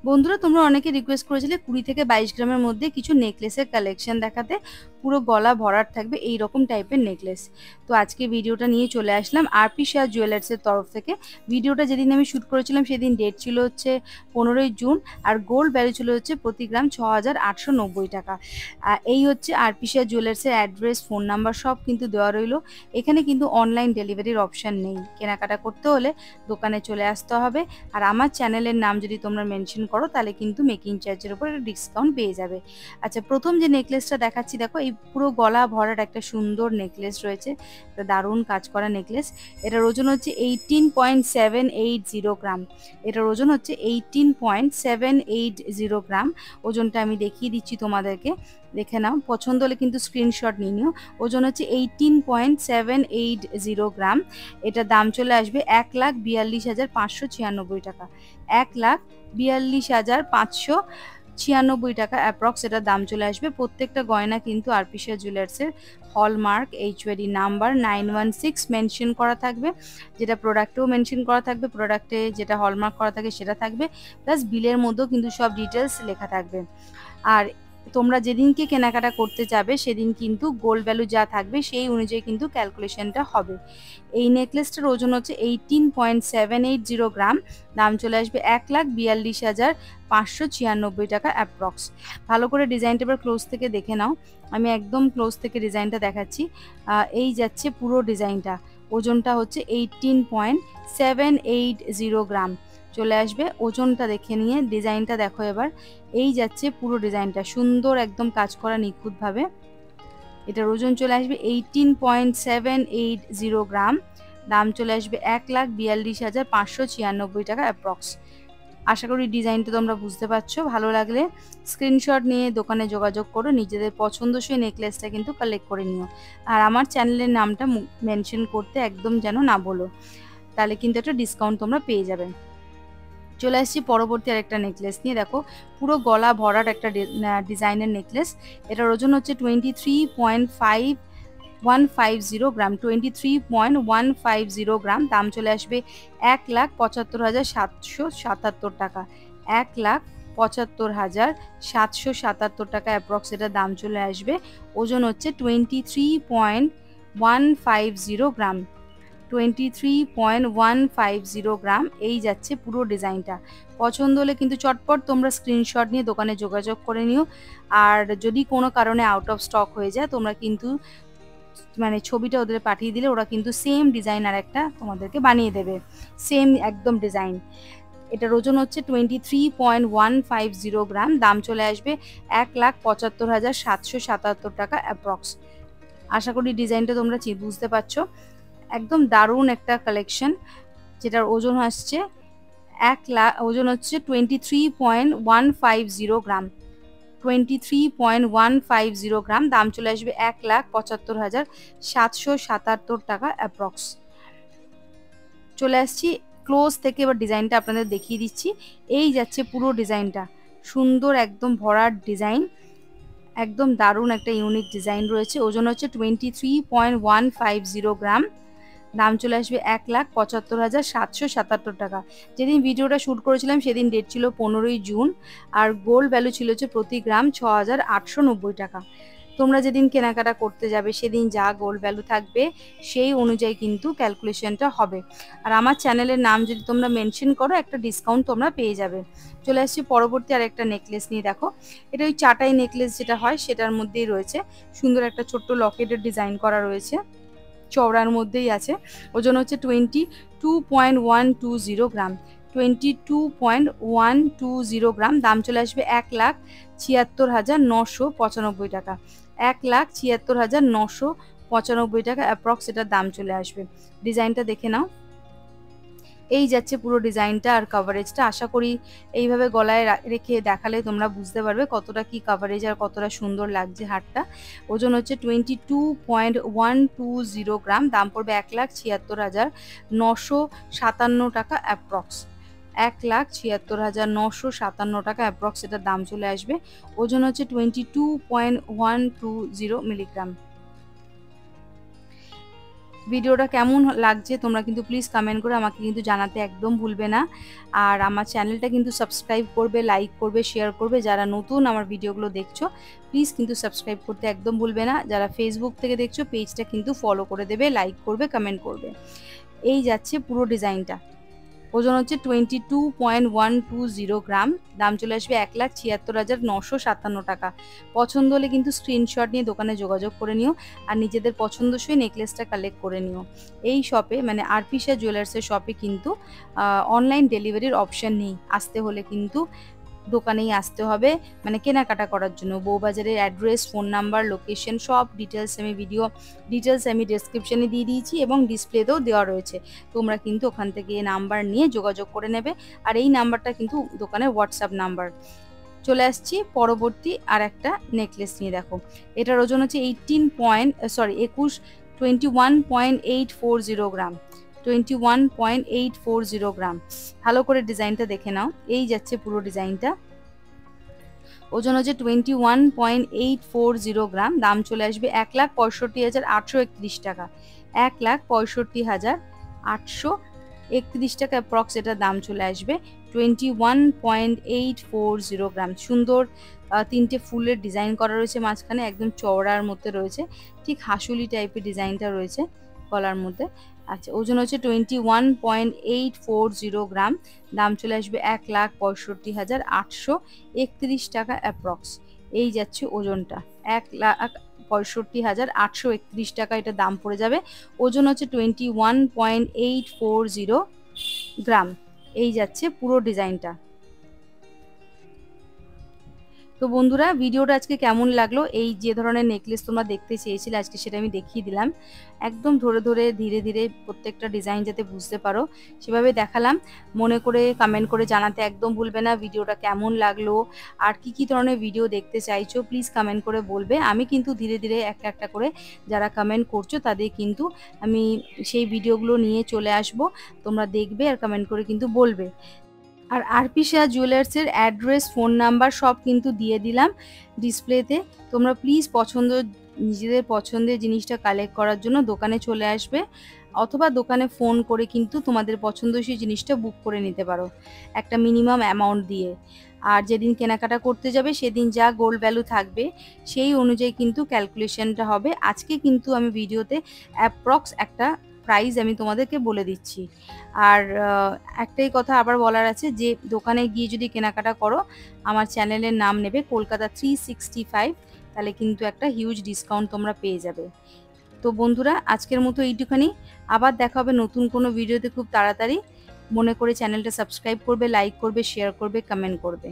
বন্ধুরা, তোমরা অনেকে রিকোয়েস্ট করেছিলে 20 থেকে 22 গ্রামের মধ্যে কিছু নেকলেসের কালেকশন দেখাতে। পুরো গলা ভরাট থাকবে এই রকম টাইপের নেকলেস। তো আজকে ভিডিওটা নিয়ে চলে আসলাম আরপি শাহ জুয়েলার্সের তরফ থেকে। ভিডিওটা যেদিন আমি শ্যুট করেছিলাম সেদিন ডেট ছিল হচ্ছে 15ই জুন, আর গোল্ড ভ্যালু ছিল হচ্ছে প্রতি গ্রাম 6,890 টাকা। এই হচ্ছে আরপি শাহ জুয়েলার্সের অ্যাড্রেস, ফোন নাম্বার সব কিন্তু দেওয়া রইলো। এখানে কিন্তু অনলাইন ডেলিভারির অপশান নেই, কেনাকাটা করতে হলে দোকানে চলে আসতে হবে। আর আমার চ্যানেলের নাম যদি তোমরা মেনশন করো তাহলে কিন্তু মেকিং চার্জের উপর একটা ডিসকাউন্ট পেয়ে যাবে। আচ্ছা, প্রথম যে নেকলেসটা দেখাচ্ছি, দেখো এই পুরো গলা ভরার একটা সুন্দর নেকলেস রয়েছে, একটা দারুণ কাজ করা নেকলেস। এটার ওজন হচ্ছে 18.780 গ্রাম। এটার ওজন হচ্ছে 18.780 গ্রাম। ওজনটা আমি দেখিয়ে দিচ্ছি তোমাদেরকে, দেখে নাও। পছন্দ হলে কিন্তু স্ক্রিনশট নিয়ে নিও। ওজন হচ্ছে 18.780 গ্রাম। এটার দাম চলে আসবে 1,42,596 টাকা। 1,42,596 টাকা অ্যাপ্রক্স এটার দাম চলে আসবে। প্রত্যেকটা গয়না কিন্তু আরপি শাহ জুয়েলার্সের হলমার্ক এইচওয়াইডি নাম্বার 916 মেনশন করা থাকবে। যেটা প্রোডাক্টেও মেনশন করা থাকবে, প্রোডাক্টে যেটা হলমার্ক করা থাকে সেটা থাকবে, প্লাস বিলের মধ্যেও কিন্তু সব ডিটেলস লেখা থাকবে। আর তোমরা যেদিনকে কেনাকাটা করতে যাবে সেদিন কিন্তু গোল্ড ভ্যালু যা থাকবে সেই অনুযায়ী কিন্তু ক্যালকুলেশনটা হবে। এই নেকলেসটার ওজন হচ্ছে 18.780 গ্রাম। দাম চলে আসবে 1,42,596 টাকা অ্যাপ্রক্স। ভালো করে ডিজাইনটা এবার ক্লোজ থেকে দেখে নাও। আমি একদম ক্লোজ থেকে ডিজাইনটা দেখাচ্ছি। এই যাচ্ছে পুরো ডিজাইনটা। ওজনটা হচ্ছে 18.780 গ্রাম চলে আসবে। ওজনটা দেখে নিয়ে ডিজাইনটা দেখো এবার। এই যাচ্ছে পুরো ডিজাইনটা, সুন্দর একদম কাজ করা নিখুঁতভাবে। এটার ওজন চলে আসবে 18.780 গ্রাম। দাম চলে আসবে 1,42,596 টাকা অ্যাপ্রক্স। আশা করি ডিজাইনটা তোমরা বুঝতে পারছো। ভালো লাগলে স্ক্রিনশট নিয়ে দোকানে যোগাযোগ করো, নিজেদের পছন্দসই নেকলেসটা কিন্তু কালেক্ট করে নিও। আর আমার চ্যানেলের নামটা মেনশন করতে একদম যেন না বলো, তাহলে কিন্তু একটা ডিসকাউন্ট তোমরা পেয়ে যাবে। চলে আসছি পরবর্তী আরেকটা নেকলেস নিয়ে। দেখো পুরো গলা ভরাট একটা ডিজাইনের নেকলেস। এটার ওজন হচ্ছে 23.150 গ্রাম। 23.150 গ্রাম। দাম চলে আসবে 1,75,777 টাকা। 1,75,777 টাকা অ্যাপ্রক্স এটার দাম চলে আসবে। ওজন হচ্ছে 23.150 গ্রাম। 23.150 গ্রাম। এই যাচ্ছে পুরো ডিজাইনটা। পছন্দ হলে কিন্তু চটপট তোমরা স্ক্রিনশট নিয়ে দোকানে যোগাযোগ করে নিও। আর যদি কোনো কারণে আউট অফ স্টক হয়ে যায়, তোমরা কিন্তু মানে ছবিটা ওদের পাঠিয়ে দিলে ওরা কিন্তু সেম ডিজাইন আর একটা তোমাদেরকে বানিয়ে দেবে, সেম একদম ডিজাইন। এটার ওজন হচ্ছে 23.150 গ্রাম। দাম চলে আসবে 1,75,777 টাকা অ্যাপ্রক্স। আশা করি ডিজাইনটা তোমরা বুঝতে পারছো। একদম দারুণ একটা কালেকশন, যেটার ওজন আসছে ওজন হচ্ছে 23.150 গ্রাম। 23.150 গ্রাম। দাম চলে আসবে 1,75,777 টাকা অ্যাপ্রক্স। চলে আসছি ক্লোজ থেকে, এবার ডিজাইনটা আপনাদের দেখিয়ে দিচ্ছি। এই যাচ্ছে পুরো ডিজাইনটা, সুন্দর একদম ভরাট ডিজাইন, একদম দারুণ একটা ইউনিক ডিজাইন রয়েছে। ওজন হচ্ছে 23.150 গ্রাম। দাম চলে আসবে 1,75,777 টাকা। যেদিন ভিডিওটা শ্যুট করেছিলাম সেদিন ডেট ছিল 15ই জুন, আর গোল্ড ভ্যালু ছিল হচ্ছে প্রতি গ্রাম 6,890 টাকা। তোমরা যেদিন কেনাকাটা করতে যাবে সেদিন যা গোল্ড ভ্যালু থাকবে সেই অনুযায়ী কিন্তু ক্যালকুলেশনটা হবে। আর আমার চ্যানেলের নাম যদি তোমরা মেনশন করো একটা ডিসকাউন্ট তোমরা পেয়ে যাবে। চলে আসছি পরবর্তী আর একটা নেকলেস নিয়ে। দেখো এটা ওই চাটাই নেকলেস যেটা হয় সেটার মধ্যেই রয়েছে। সুন্দর একটা ছোট্ট লকেটের ডিজাইন করা রয়েছে, চওড়ার মধ্যেই আছে। ওজন হচ্ছে 22.120 গ্রাম। 22.120 গ্রাম। দাম চলে আসবে 1,76,995 টাকা। 1,76,995 টাকা অ্যাপ্রক্স এটার দাম চলে আসবে। ডিজাইনটা দেখে নাও। এই যাচ্ছে পুরো ডিজাইনটা আর কভারেজটা। আশা করি এইভাবে গলায় রেখে দেখালে তোমরা বুঝতে পারবে কতটা কি কভারেজ আর কতটা সুন্দর লাগছে হারটা। ওজন হচ্ছে 22.120 গ্রাম। দাম পড়বে 1,76,957 টাকা অ্যাপ্রক্স। 1,76,957 টাকা অ্যাপ্রক্স এটার দাম চলে আসবে। ওজন হচ্ছে 22.120 মিলিগ্রাম। ভিডিওটা কেমন লাগছে তোমরা কিন্তু প্লিজ কমেন্ট করে আমাকে কিন্তু জানাতে একদম ভুলবে না। আর আমার চ্যানেলটা কিন্তু সাবস্ক্রাইব করবে, লাইক করবে, শেয়ার করবে। যারা নতুন আমার ভিডিওগুলো দেখছো প্লিজ কিন্তু সাবস্ক্রাইব করতে একদম ভুলবে না। যারা ফেসবুক থেকে দেখছো পেজটা কিন্তু ফলো করে দেবে, লাইক করবে, কমেন্ট করবে। এই যাচ্ছে পুরো ডিজাইনটা। ওজন হচ্ছে 22.120 গ্রাম। দাম চলে আসবে 1,76,957 টাকা। পছন্দ হলে কিন্তু স্ক্রিনশট নিয়ে দোকানে যোগাযোগ করে নিও আর নিজেদের পছন্দসই নেকলেসটা কালেক্ট করে নিও। এই শপে মানে আরপি শাহ জুয়েলার্সের শপে কিন্তু অনলাইন ডেলিভারির অপশান নেই। আসতে হলে কিন্তু দোকানেই আসতে হবে, মানে কেনাকাটা করার জন্য। বউবাজারের অ্যাড্রেস, ফোন নাম্বার, লোকেশন সব ডিটেলস আমি ডেসক্রিপশনে দিয়ে দিয়েছি এবং ডিসপ্লেতেও দেওয়া রয়েছে। তোমরা কিন্তু ওখান থেকে নাম্বার নিয়ে যোগাযোগ করে নেবে। আর এই নাম্বারটা কিন্তু দোকানের হোয়াটসঅ্যাপ নাম্বার। চলে আসছি পরবর্তী আর একটা নেকলেস নিয়ে। দেখো এটার ওজন হচ্ছে 21.840 গ্রাম। 21.840 গ্রাম। ভালো করে ডিজাইনটা দেখে নাও। এই যাচ্ছে পুরো ডিজাইনটা। ওজন হচ্ছে 21.840 গ্রাম। দাম চলে আসবে 1,65,831 টাকা। 1,65,831 টাকা অ্যাপ্রক্স এটা দাম চলে আসবে। 21.840 গ্রাম। সুন্দর 3টে ফুলের ডিজাইন করা রয়েছে মাঝখানে, একদম চওড়ার মধ্যে রয়েছে, ঠিক হাসুলি টাইপের ডিজাইনটা রয়েছে গলার মধ্যে। আচ্ছা, ওজন হচ্ছে 21.840 গ্রাম। দাম চলে আসবে 1,65,831 টাকা অ্যাপ্রক্স। এই যাচ্ছে ওজনটা, 1,65,831 টাকা এটা দাম পড়ে যাবে। ওজন হচ্ছে 21.840 গ্রাম। এই যাচ্ছে পুরো ডিজাইনটা। তো বন্ধুরা, ভিডিওটা আজকে কেমন লাগলো? এই যে ধরনের নেকলেস তোমরা দেখতে চেয়েছিলে আজকে সেটা আমি দেখিয়ে দিলাম। একদম ধরে ধরে ধীরে ধীরে প্রত্যেকটা ডিজাইন যাতে বুঝতে পারো সেভাবে দেখালাম। মনে করে কমেন্ট করে জানাতে একদম ভুলবে না ভিডিওটা কেমন লাগলো আর কি কি ধরনের ভিডিও দেখতে চাইছো প্লিজ কমেন্ট করে বলবে। আমি কিন্তু ধীরে ধীরে একটা একটা করে যারা কমেন্ট করছো তাদের কিন্তু আমি সেই ভিডিওগুলো নিয়ে চলে আসব। তোমরা দেখবে আর কমেন্ট করে কিন্তু বলবে। আর আরপি শাহ জুয়েলার্সের অ্যাড্রেস, ফোন নাম্বার সব কিন্তু দিয়ে দিলাম ডিসপ্লেতে। তোমরা প্লিজ নিজেদের পছন্দের জিনিসটা কালেক্ট করার জন্য দোকানে চলে আসবে, অথবা দোকানে ফোন করে কিন্তু তোমাদের পছন্দসই জিনিসটা বুক করে নিতে পারো একটা মিনিমাম অ্যামাউন্ট দিয়ে। আর যেদিন কেনাকাটা করতে যাবে সেদিন যা গোল্ড ভ্যালু থাকবে সেই অনুযায়ী কিন্তু ক্যালকুলেশনটা হবে। আজকে কিন্তু আমি ভিডিওতে অ্যাপ্রক্স একটা প্রাইস আমি তোমাদেরকে বলে দিচ্ছি। আর একটাই কথা আবার বলার আছে যে দোকানে গিয়ে যদি কেনাকাটা করো আমার চ্যানেলের নাম নেবে কলকাতা 365, তাহলে কিন্তু একটা হিউজ ডিসকাউন্ট তোমরা পেয়ে যাবে। তো বন্ধুরা, আজকের মতো এইটুখানি। আবার দেখা হবে নতুন কোনো ভিডিওতে খুব তাড়াতাড়ি। মনে করে চ্যানেলটা সাবস্ক্রাইব করবে, লাইক করবে, শেয়ার করবে, কমেন্ট করবে।